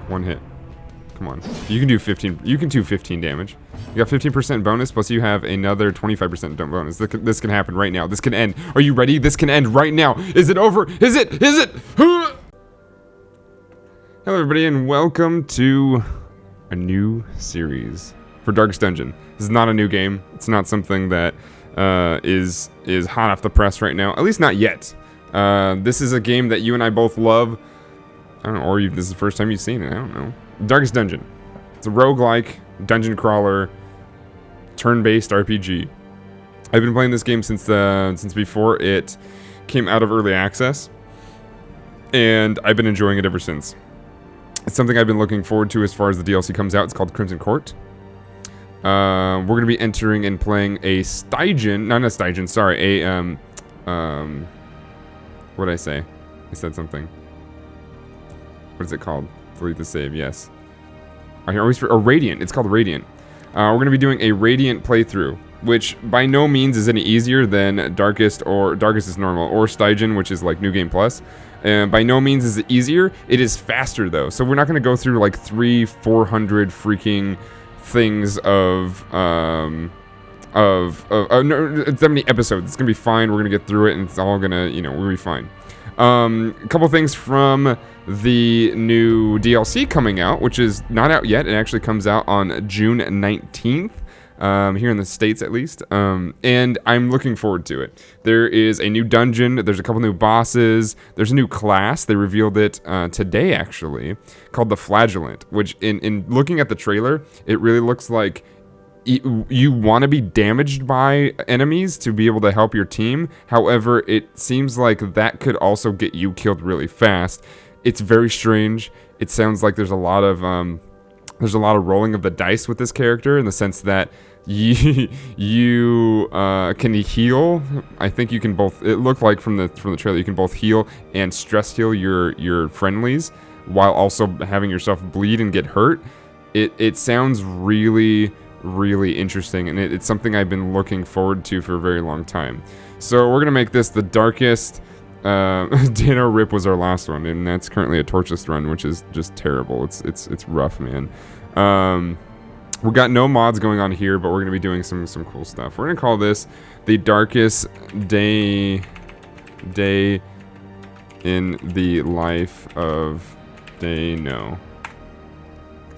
One hit. Come on. You can do 15. You can do 15 damage. You got 15% bonus, plus you have another 25% bonus. This can happen right now. This can end. Are you ready? This can end right now. Is it over? Is it? Is it? Hello, everybody, and welcome to a new series for Darkest Dungeon. This is not a new game. It's not something that is hot off the press right now. At least not yet. This is a game that you and I both love. I don't know, or this is the first time you've seen it. I don't know. Darkest Dungeon. It's a roguelike, dungeon crawler, turn-based RPG. I've been playing this game since before it came out of early access, and I've been enjoying it ever since. It's something I've been looking forward to as far as the DLC comes out. It's called Crimson Court. We're going to be entering and playing a Stygian, not a Stygian, sorry, what did I say? I said something. What is it called? Delete the save, yes. I always forget. Radiant. It's called Radiant. We're going to be doing a Radiant playthrough, which by no means is any easier than Darkest is normal, or Stygian, which is like New Game Plus. By no means is it easier. It is faster though, so we're not going to go through like 300-400 freaking things of no, it's that many episodes. It's gonna be fine. We're gonna get through it, and it's all gonna, we're gonna be fine. A couple things from the new DLC coming out, which is not out yet. It actually comes out on June 19th. Here in the States at least, and I'm looking forward to it. There is a new dungeon, there's a couple new bosses, there's a new class, they revealed it today actually, called the Flagellant, which in looking at the trailer, it really looks like you want to be damaged by enemies to be able to help your team. However, it seems like that could also get you killed really fast. It's very strange. It sounds like there's a lot of rolling of the dice with this character, in the sense that you can heal. I think you can both. It looked like from the trailer, you can both heal and stress heal your friendlies while also having yourself bleed and get hurt. It sounds really interesting, and it's something I've been looking forward to for a very long time. So we're gonna make this the darkest. Dano Rip was our last one, and that's currently a torchless run, which is just terrible. It's rough, man. We got no mods going on here, but we're gonna be doing some cool stuff. We're gonna call this the darkest day in the life of Dano.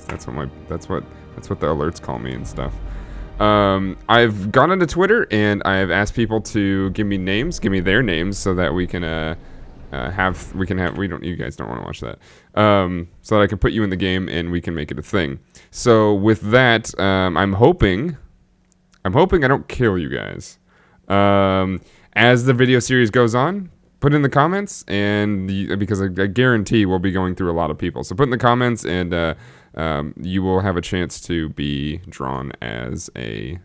That's what the alerts call me and stuff. I've gone onto Twitter and I've asked people to give me their names, so that we can you guys don't want to watch that, so that I can put you in the game and we can make it a thing. So with that, I'm hoping I don't kill you guys. As the video series goes on, put in the comments, and because I guarantee we'll be going through a lot of people, so put in the comments, and you will have a chance to be drawn as a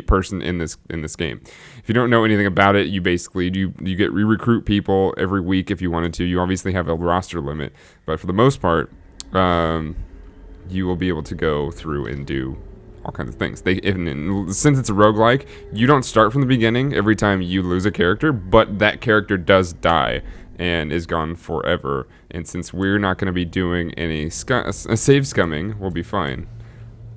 person in this game. If you don't know anything about it, you basically you recruit people every week if you wanted to. You obviously have a roster limit, but for the most part, you will be able to go through and do all kinds of things. Since it's a roguelike, you don't start from the beginning every time you lose a character, but that character does die and is gone forever. And since we're not going to be doing any save scumming, we'll be fine.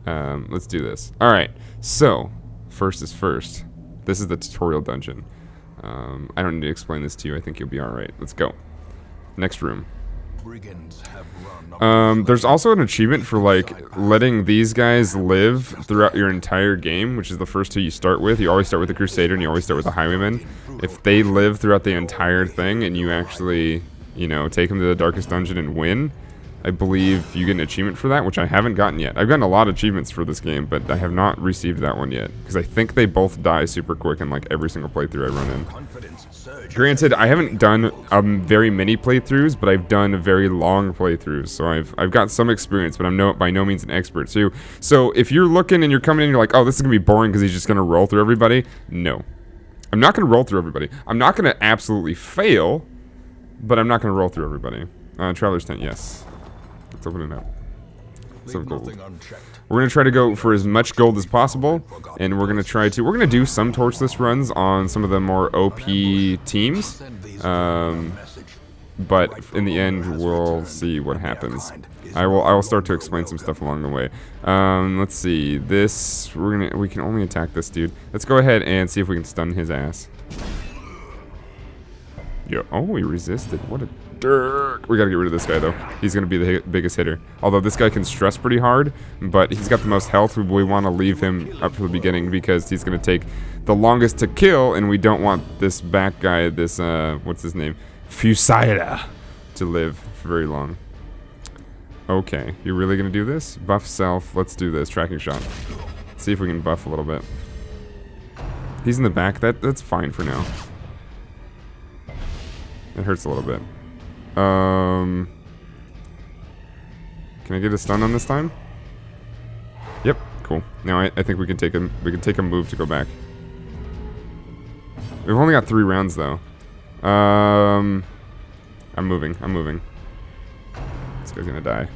Let's do this. All right. So first is first. This is the tutorial dungeon. I don't need to explain this to you. I think you'll be all right. Let's go. Next room. There's also an achievement for like letting these guys live throughout your entire game, which is the first two you start with. You always start with the Crusader and you always start with the Highwayman. If they live throughout the entire thing and you actually, take them to the Darkest Dungeon and win, I believe you get an achievement for that, which I haven't gotten yet. I've gotten a lot of achievements for this game, but I have not received that one yet, because I think they both die super quick in like every single playthrough I run in. Granted, I haven't done very many playthroughs, but I've done very long playthroughs, so I've got some experience, but I'm by no means an expert too. So if you're looking and you're coming in and you're like, oh, this is gonna be boring because he's just gonna roll through everybody, no. I'm not gonna roll through everybody. I'm not gonna absolutely fail, but I'm not gonna roll through everybody. Traveler's Tent, yes. Let's open it up. Some gold. We're going to try to go for as much gold as possible, and we're going to do some torchless runs on some of the more OP teams. but in the end, we'll see what happens. I will start to explain some stuff along the way. Let's see. This we can only attack this dude. Let's go ahead and see if we can stun his ass. Yo, oh, he resisted. What a dirk. We gotta get rid of this guy though. He's gonna be the biggest hitter. Although this guy can stress pretty hard, but he's got the most health. We want to leave him up to the beginning because he's gonna take the longest to kill, and we don't want this back guy, this what's his name, Fusila, to live for very long. Okay, you're really gonna do this? Buff self. Let's do this. Tracking shot. See if we can buff a little bit. He's in the back. That's fine for now. It hurts a little bit. Can I get a stun on this time? Yep, cool. Now I think we can take a move to go back. We've only got 3 rounds though. I'm moving. This guy's gonna die.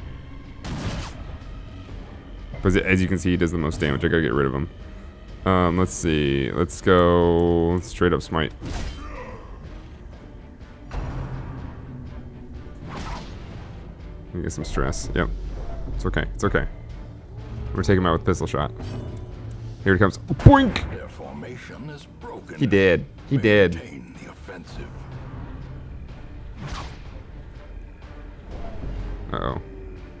But as you can see, he does the most damage. I gotta get rid of him. Let's see. Let's go straight up smite. Let me get some stress. Yep. It's okay. It's okay. We're taking him out with pistol shot. Here he comes. Boink! Their formation is broken. He did. He did. Maintain the offensive. Uh-oh.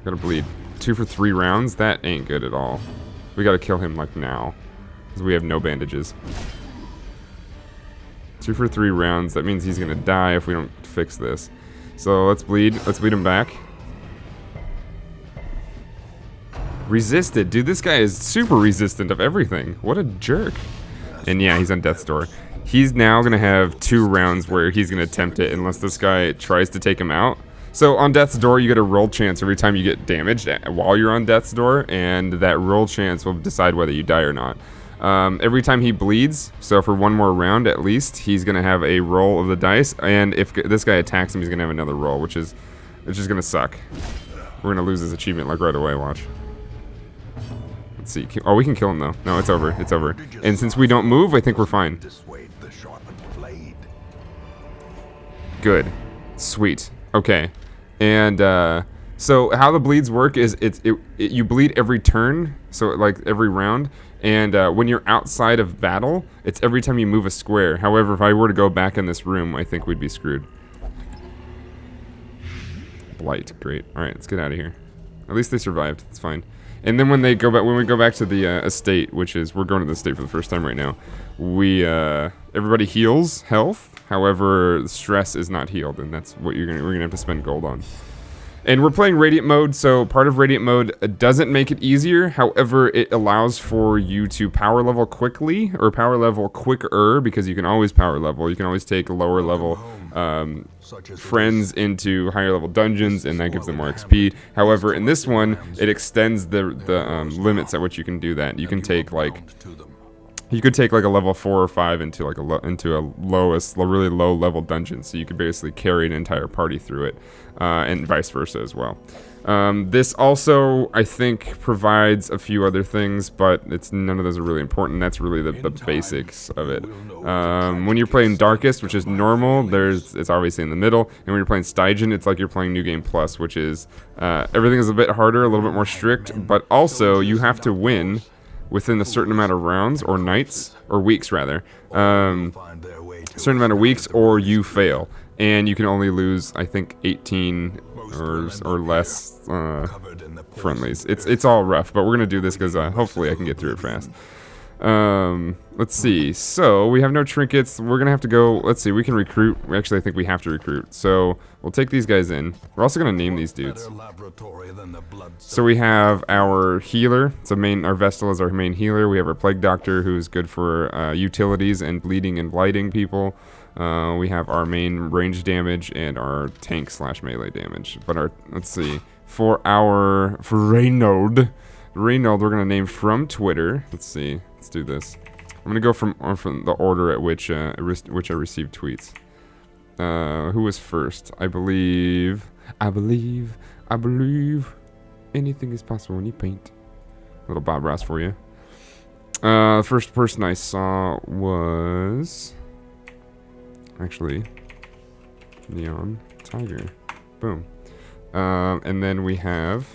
Gotta bleed. 2 for 3 rounds? That ain't good at all. We gotta kill him like now. Because we have no bandages. 2 for 3 rounds. That means he's gonna die if we don't fix this. So let's bleed. Let's bleed him back. Resisted. Dude, this guy is super resistant of everything. What a jerk. And yeah, he's on death's door. He's now going to have 2 rounds where he's going to attempt it unless this guy tries to take him out. So on death's door, you get a roll chance every time you get damaged while you're on death's door, and that roll chance will decide whether you die or not. Every time he bleeds, so for 1 more round at least, he's going to have a roll of the dice, and if this guy attacks him, he's going to have another roll, which is going to suck. We're going to lose his achievement like right away, watch. Let's see. Oh, we can kill him though. No, it's over. It's over. And since we don't move, I think we're fine. Good. Sweet. Okay. And so how the bleeds work is you bleed every turn, so like every round. And when you're outside of battle, it's every time you move a square. However, if I were to go back in this room, I think we'd be screwed. Blight. Great. All right, let's get out of here. At least they survived. It's fine. And then when we go back to the estate, which is we're going to the estate for the first time right now, we everybody heals health. However, stress is not healed, and that's what we're gonna have to spend gold on. And we're playing Radiant mode, so part of Radiant mode doesn't make it easier. However, it allows for you to power level quickly or power level quicker, because you can always power level. You can always take lower level friends into higher level dungeons, and that gives them more XP. However, in this one, it extends the limits at which you can do that. You can take like you could take like a level 4 or 5 into like a really low level dungeon, so you could basically carry an entire party through it, and vice versa as well. This also, I think, provides a few other things, but none of those are really important. That's really the basics of it. When you're playing Darkest, which is normal, it's obviously in the middle, and when you're playing Stygian, it's like you're playing New Game Plus, which is everything is a bit harder, a little bit more strict, but also you have to win within a certain amount of rounds, or nights, or weeks rather, a certain amount of weeks, or you fail. And you can only lose, I think, 18 or less friendlies. It's all rough, but we're gonna do this because hopefully I can get through it fast. Let's see. So we have no trinkets. We're gonna have to go. Let's see. We can recruit. Actually, I think we have to recruit. So we'll take these guys in. We're also gonna name these dudes. So we have our healer. So our Vestal is our main healer. We have our Plague Doctor, who's good for utilities and bleeding and blighting people. We have our main range damage and our tank / melee damage. But let's see. For Reynold, we're gonna name from Twitter. Let's see. Let's do this. I'm gonna go from the order at which I received tweets. Who was first? I believe anything is possible when you paint. Little Bob Ross for you. The first person I saw was actually Neon Tiger. Boom. And then we have...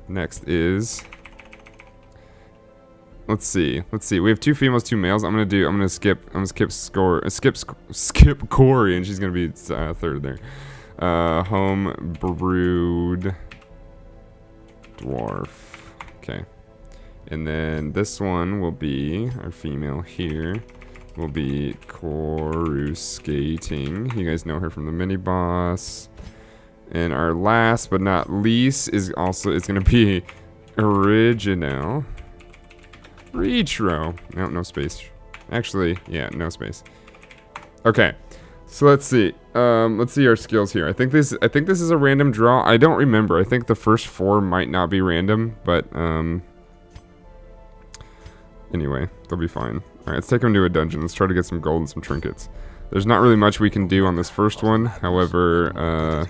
Next is... Let's see. We have 2 females, 2 males. I'm gonna skip Corey, and she's gonna be third there. Home brewed dwarf. Okay. And then this one will be our female here. Will be Coruscating. You guys know her from the mini boss. And our last but not least is also, it's gonna be Original. Retro. No space. Actually, yeah, no space. Okay, so let's see. Let's see our skills here. I think this is a random draw. I don't remember. I think the first 4 might not be random, but anyway, they'll be fine. All right, let's take them to a dungeon. Let's try to get some gold and some trinkets. There's not really much we can do on this first one. However,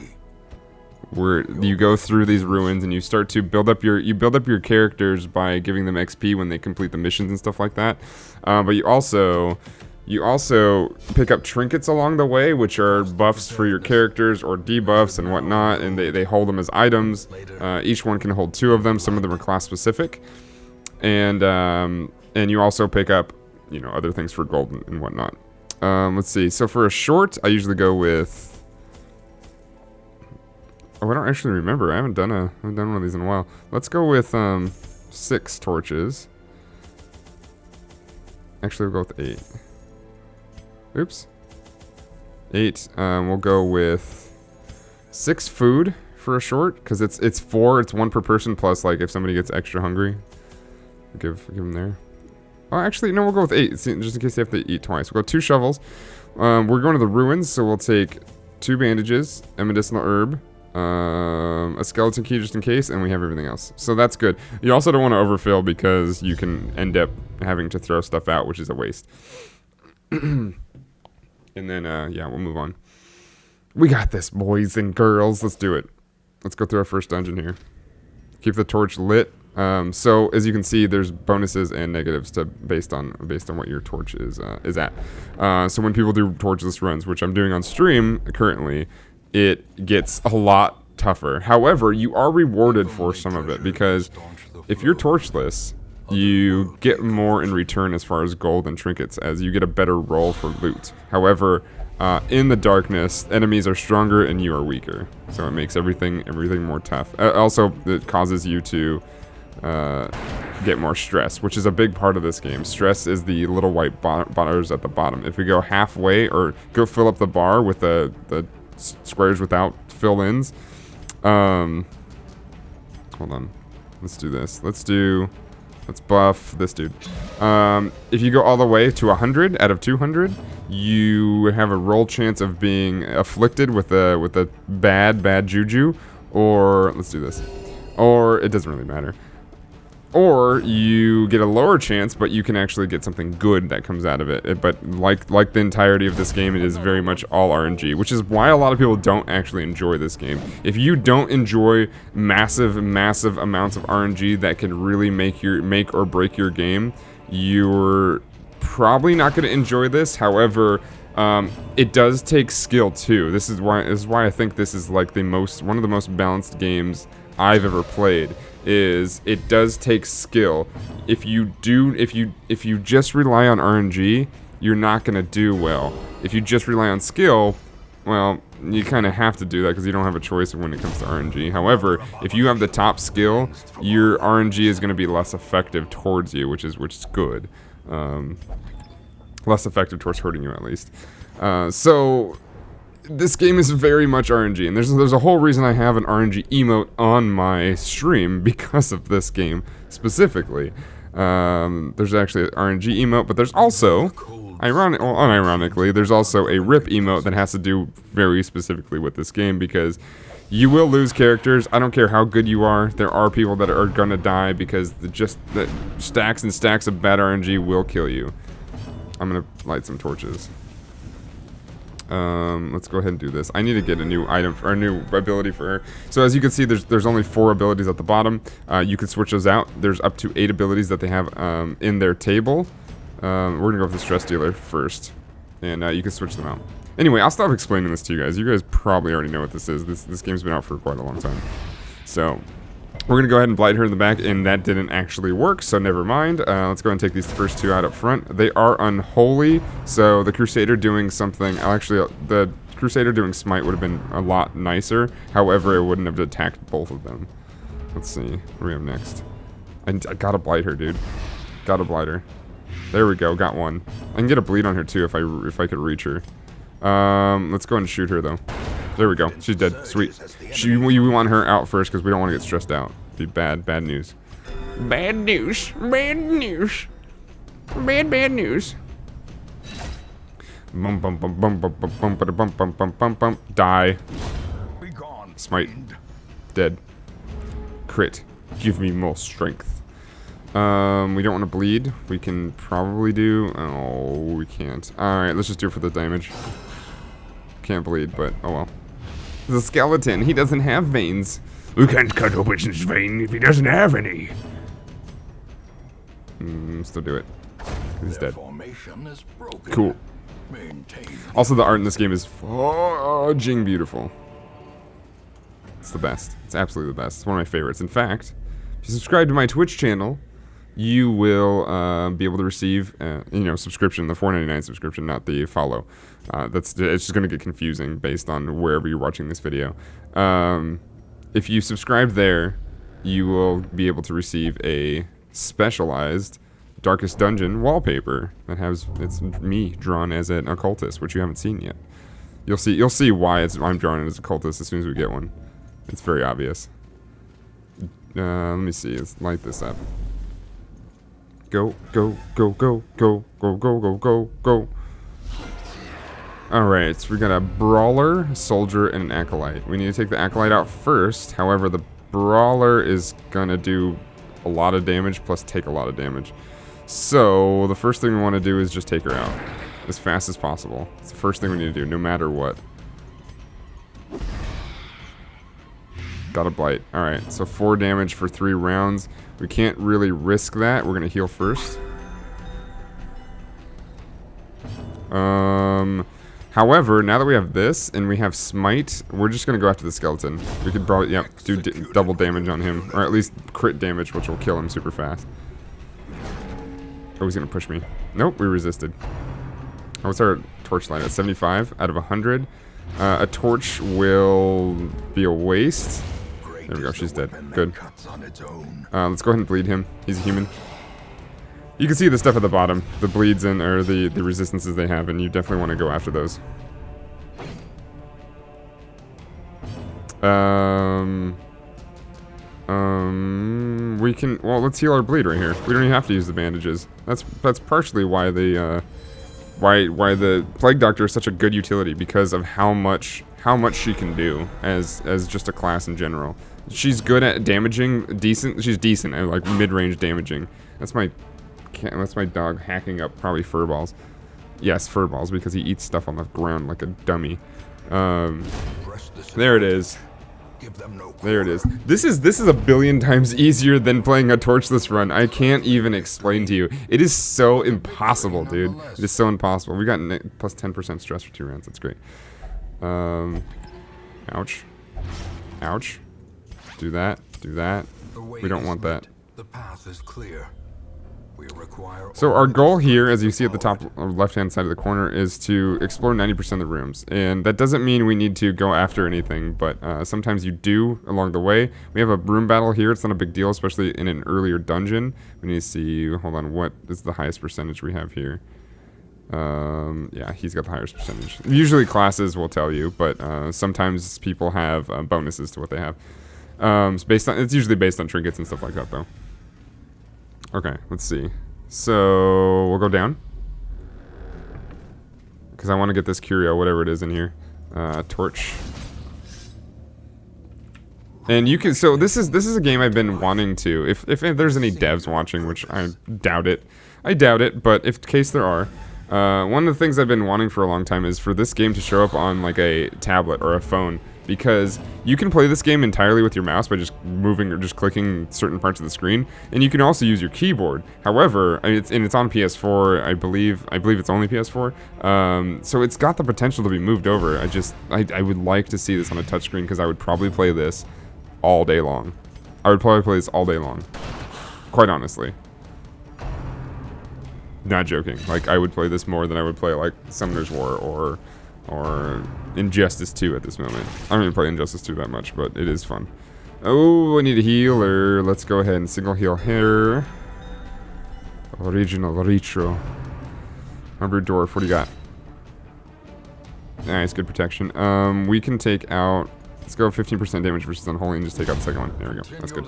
you go through these ruins and you start to build up your characters by giving them XP when they complete the missions and stuff like that. But you also pick up trinkets along the way, which are buffs for your characters or debuffs and whatnot, and they hold them as items. Each one can hold 2 of them. Some of them are class specific, and you also pick up other things for gold and whatnot. Let's see. So for a short, I usually go with. Oh, I don't actually remember. I haven't done one of these in a while. Let's go with 6 torches. Actually, we'll go with 8. Oops. 8. We'll go with 6 food for a short, because it's 4. It's 1 per person plus like if somebody gets extra hungry, give them there. Oh, actually, no. We'll go with 8, just in case they have to eat twice. We'll go 2 shovels. We're going to the ruins, so we'll take 2 bandages, a medicinal herb. A skeleton key just in case, and we have everything else. So that's good. You also don't want to overfill because you can end up having to throw stuff out, which is a waste. And then, yeah, we'll move on. We got this, boys and girls. Let's do it. Let's go through our first dungeon here. Keep the torch lit. So as you can see, there's bonuses and negatives based on what your torch is at. So when people do torchless runs, which I'm doing on stream currently, it gets a lot tougher. However, you are rewarded for some of it, because if you're torchless, you get more in return as far as gold and trinkets, as you get a better roll for loot. However, in the darkness, enemies are stronger and you are weaker, so it makes everything more tough. Also, it causes you to get more stress, which is a big part of this game. Stress is the little white bars at the bottom. If we go halfway, or go fill up the bar with the squares without fill-ins. Hold on. Let's do this. Let's buff this dude. If you go all the way to 100 out of 200, you have a roll chance of being afflicted with a bad juju, or let's do this. Or it doesn't really matter. Or you get a lower chance, but you can actually get something good that comes out of it. But like the entirety of this game, it is very much all RNG, which is why a lot of people don't actually enjoy this game. If you don't enjoy massive amounts of RNG that can really make or break your game, you're probably not going to enjoy this. However, it does take skill too. This is why I think this is like one of the most balanced games I've ever played. It does take skill. If you just rely on RNG, you're not gonna do well. If you just rely on skill, well, you kind of have to do that because you don't have a choice when it comes to RNG. However, if you have the top skill, your RNG is going to be less effective towards you, which is good. Less effective towards hurting you, at least. So this game is very much RNG, and there's a whole reason I have an RNG emote on my stream because of this game specifically. There's actually an RNG emote, but there's also, unironically, there's also a RIP emote that has to do very specifically with this game, because you will lose characters. I don't care how good you are. There are people that are gonna die because the stacks and stacks of bad RNG will kill you. I'm gonna light some torches. Let's go ahead and do this. I need to get a new item, or a new ability for her. So as you can see, there's only 4 abilities at the bottom. You can switch those out. There's up to 8 abilities that they have in their table. We're gonna go with the stress dealer first, and you can switch them out. Anyway, I'll stop explaining this to you guys. You guys probably already know what this is. This game's been out for quite a long time. So, we're going to go ahead and blight her in the back, and that didn't actually work, so never mind. Let's go and take these first two out up front. They are unholy, so the Crusader doing something... Actually, the Crusader doing Smite would have been a lot nicer. However, it wouldn't have attacked both of them. Let's see. What do we have next? I gotta blight her, dude. Gotta blight her. There we go. Got one. I can get a bleed on her, too, if I could reach her. Let's go and shoot her, though. There we go. She's dead. Sweet. We want her out first because we don't want to get stressed out. Be bad news. Bad news. Bad news. Bad news. Bum bum bum bum bum bum bum bum bum bum bum bum. Die. Smite. Dead. Crit. Give me more strength. We don't want to bleed. We can probably do... Oh, we can't. Alright, let's just do it for the damage. Can't bleed, but oh well. The skeleton, he doesn't have veins. We can't cut open his vein if he doesn't have any. Still do it. He's dead. Cool. Also, the art in this game is fudging beautiful. It's the best. It's absolutely the best. It's one of my favorites. In fact, if you subscribe to my Twitch channel, you will be able to receive, subscription, the $4.99 subscription, not the follow. It's just going to get confusing based on wherever you're watching this video. If you subscribe there, you will be able to receive a specialized Darkest Dungeon wallpaper that has it's me drawn as an occultist, which you haven't seen yet. You'll see why I'm drawn as an occultist as soon as we get one. It's very obvious. Let me see. Let's light this up. Go, go, go, go, go, go, go, go, go, go. Alright, so we got a Brawler, a Soldier, and an Acolyte. We need to take the Acolyte out first. However, the Brawler is gonna do a lot of damage, plus take a lot of damage. So, the first thing we want to do is just take her out. As fast as possible. It's the first thing we need to do, no matter what. Got a blight. Alright, so 4 damage for 3 rounds. We can't really risk that. We're gonna heal first. However, now that we have this and we have Smite, we're just gonna go after the skeleton. We could probably, do double damage on him, or at least crit damage, which will kill him super fast. Oh, he's gonna push me. Nope, we resisted. Oh, what's our torchlight at? 75 out of 100. A torch will be a waste. There we go, she's dead. Good. Let's go ahead and bleed him. He's a human. You can see the stuff at the bottom, the bleeds or the resistances they have, and you definitely want to go after those. We can, well, let's heal our bleed right here. We don't even have to use the bandages. That's partially why why the Plague Doctor is such a good utility, because of how much she can do as just a class in general. She's good at damaging, she's decent at like mid-range damaging. That's my dog hacking up probably furballs. Yes, furballs, because he eats stuff on the ground like a dummy. There it is. There it is. This is a billion times easier than playing a torchless run. I can't even explain to you. It is so impossible, dude. It is so impossible. We got plus 10% stress for 2 rounds. That's great. Ouch. Ouch. Do that. Do that. We don't want that. The path is clear. So our goal here, as you see at the top left-hand side of the corner, is to explore 90% of the rooms. And that doesn't mean we need to go after anything, but sometimes you do along the way. We have a room battle here. It's not a big deal, especially in an earlier dungeon. We need to see, hold on, what is the highest percentage we have here? Yeah, he's got the highest percentage. Usually classes will tell you, but sometimes people have bonuses to what they have. It's usually based on trinkets and stuff like that, though. Okay, let's see. So, we'll go down. Because I want to get this curio, whatever it is in here. Torch. And you can, so this is a game I've been wanting to, if there's any devs watching, which I doubt it. But in case there are, one of the things I've been wanting for a long time is for this game to show up on like a tablet or a phone. because you can play this game entirely with your mouse by just moving or just clicking certain parts of the screen, and you can also use your keyboard. However, I mean, it's on PS4, I believe it's only PS4, so it's got the potential to be moved over. I would like to see this on a touchscreen, because I would probably play this all day long. I would probably play this all day long, quite honestly. Not joking. Like, I would play this more than I would play, like, Summoner's War or Injustice 2 at this moment. I don't even play Injustice 2 that much, but it is fun. Oh, I need a healer. Let's go ahead and single heal here. Original Retro. Humber Dwarf, what do you got? Nice, good protection. We can take out... Let's go 15% damage versus Unholy and just take out the second one. There we go. That's good.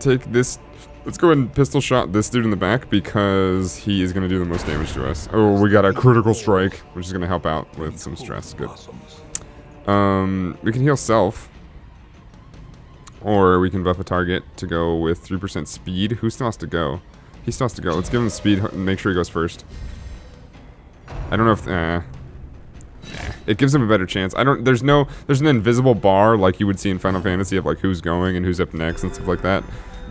Take this. Let's go ahead and pistol shot this dude in the back, because he is going to do the most damage to us. Oh, we got a critical strike, which is going to help out with some stress. Good. We can heal self, or we can buff a target to go with 3% speed. Who still has to go? He still has to go. Let's give him the speed and make sure he goes first. I don't know if... it gives him a better chance. There's an invisible bar like you would see in Final Fantasy of like who's going and who's up next and stuff like that.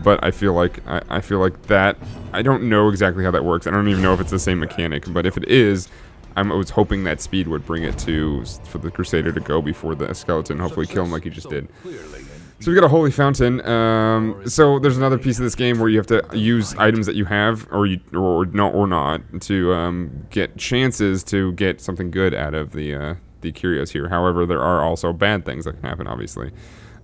But I feel like that, I don't know exactly how that works. I don't even know if it's the same mechanic, but if it is, I was hoping that speed would bring it for the Crusader to go before the skeleton, hopefully kill him like he just did. So we got a Holy Fountain. So there's another piece of this game where you have to use items that you have or not to get chances to get something good out of the curios here. However, there are also bad things that can happen, obviously.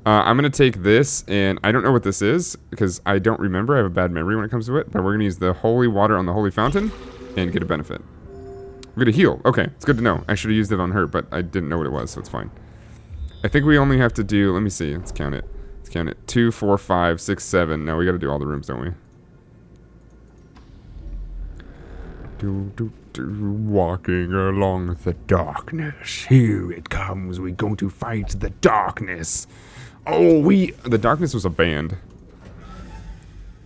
I'm going to take this, and I don't know what this is, because I don't remember. I have a bad memory when it comes to it, but we're going to use the Holy Water on the Holy Fountain and get a benefit. We're going to heal. Okay, it's good to know. I should have used it on her, but I didn't know what it was, so it's fine. I think we only have to do, let me see, let's count it. 2, 4, 5, 6, 7. No, we got to do all the rooms, don't we? Walking along the darkness. Here it comes. We're going to fight the darkness. Oh, the Darkness was a band.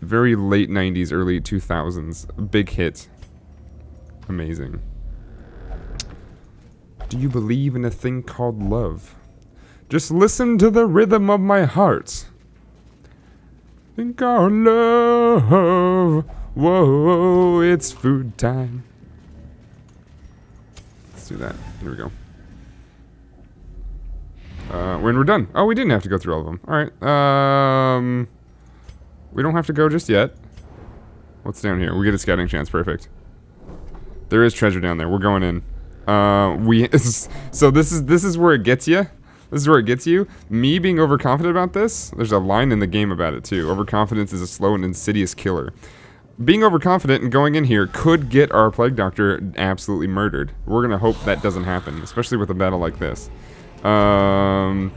Very late 90s, early 2000s. Big hit. Amazing. Do you believe in a thing called love? Just listen to the rhythm of my heart. Think our love. Whoa, it's food time. Let's do that. Here we go. When we're done. Oh, we didn't have to go through all of them. Alright. We don't have to go just yet. What's down here? We get a scouting chance. Perfect. There is treasure down there. We're going in. So this is where it gets you. This is where it gets you. Me being overconfident about this, there's a line in the game about it too. Overconfidence is a slow and insidious killer. Being overconfident and going in here could get our Plague Doctor absolutely murdered. We're going to hope that doesn't happen, especially with a battle like this.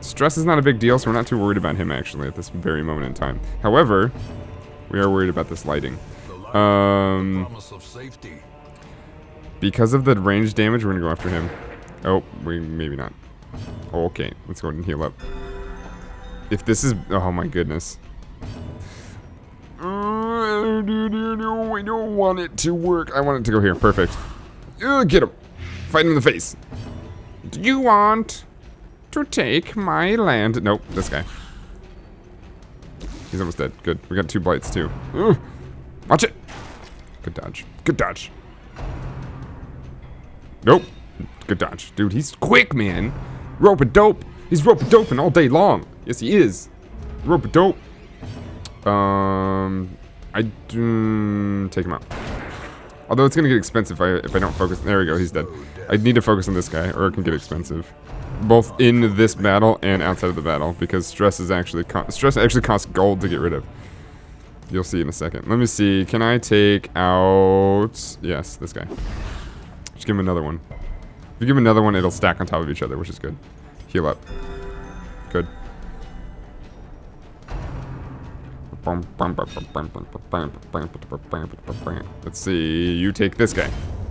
Stress is not a big deal, so we're not too worried about him actually at this very moment in time. However, we are worried about this lighting. Because of the range damage, we're going to go after him. Oh, maybe not. Okay, let's go ahead and heal up. If this is... Oh my goodness. I don't want it to work. I want it to go here. Perfect. Get him. Fight him in the face. Do you want to take my land? Nope, this guy. He's almost dead. Good. We got 2 blights too. Watch it. Good dodge. Good dodge. Nope. Good dodge. Dude, he's quick, man. Rope-a-dope. He's rope-a-doping all day long. Yes, he is. Rope-a-dope. I do take him out. Although it's gonna get expensive if I don't focus. There we go. He's dead. I need to focus on this guy, or it can get expensive. Both in this battle and outside of the battle, because stress actually costs gold to get rid of. You'll see in a second. Let me see. Can I take out? Yes, this guy. Just give him another one. If you give him another one, it'll stack on top of each other, which is good. Heal up. Good. Let's see. You take this guy.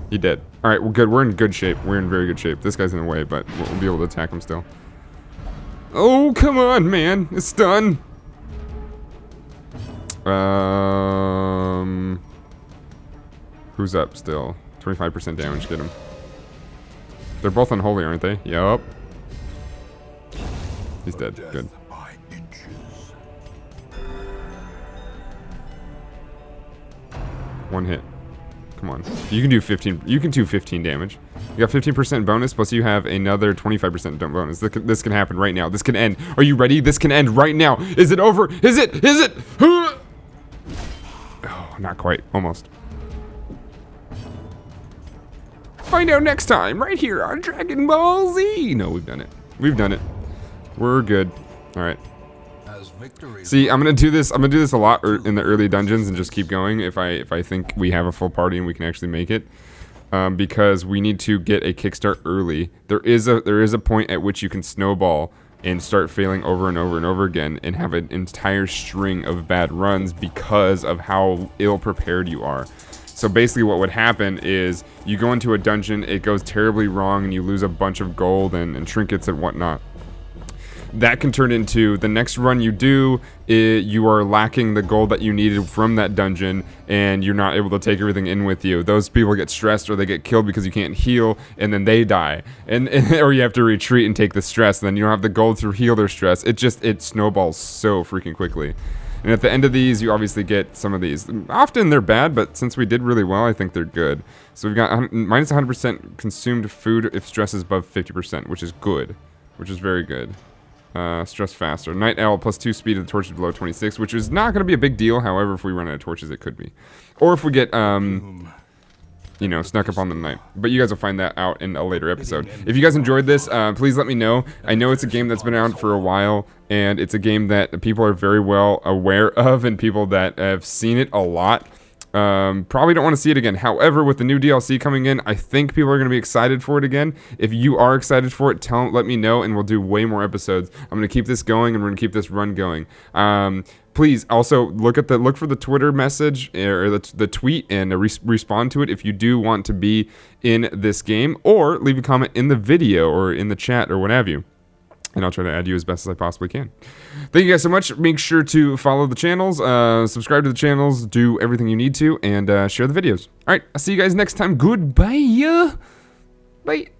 He did. Alright, well, good. We're in good shape. We're in very good shape. This guy's in the way, but we'll be able to attack him still. Oh, come on, man. It's done. Who's up still? 25% damage. Get him. They're both unholy, aren't they? Yup. He's dead. Good. By inches. One hit. Come on. You can do 15. You can do 15 damage. You got 15% bonus, plus you have another 25% bonus. This can happen right now. This can end. Are you ready? This can end right now. Is it over? Is it? Is it? Oh, not quite. Almost. Find out next time, right here on Dragon Ball Z. No, we've done it. We've done it. We're good. All right. As victory. See, I'm gonna do this. I'm gonna do this a lot in the early dungeons and just keep going if I think we have a full party and we can actually make it, because we need to get a kickstart early. There is a point at which you can snowball and start failing over and over and over again and have an entire string of bad runs because of how ill prepared you are. So basically what would happen is you go into a dungeon, it goes terribly wrong, and you lose a bunch of gold and trinkets and whatnot. That can turn into the next run you do, you are lacking the gold that you needed from that dungeon, and you're not able to take everything in with you. Those people get stressed or they get killed because you can't heal, and then they die. And or you have to retreat and take the stress, and then you don't have the gold to heal their stress. It snowballs so freaking quickly. And at the end of these, you obviously get some of these. Often they're bad, but since we did really well, I think they're good. So we've got minus 100% consumed food if stress is above 50%, which is good. Which is very good. Stress faster. Night Owl plus 2 speed of the torches below 26, which is not going to be a big deal. However, if we run out of torches, it could be. Or if we get, you know, snuck up on the night. But you guys will find that out in a later episode. If you guys enjoyed this, please let me know. I know it's a game that's been out for a while, and it's a game that people are very well aware of, and people that have seen it a lot probably don't want to see it again. However, with the new DLC coming in, I think people are going to be excited for it again. If you are excited for it, let me know, and we'll do way more episodes. I'm going to keep this going, and we're going to keep this run going. Please also look for the Twitter message or the tweet and respond to it if you do want to be in this game, or leave a comment in the video or in the chat or what have you. And I'll try to add you as best as I possibly can. Thank you guys so much. Make sure to follow the channels, subscribe to the channels, do everything you need to, and share the videos. All right, I'll see you guys next time. Goodbye. Bye.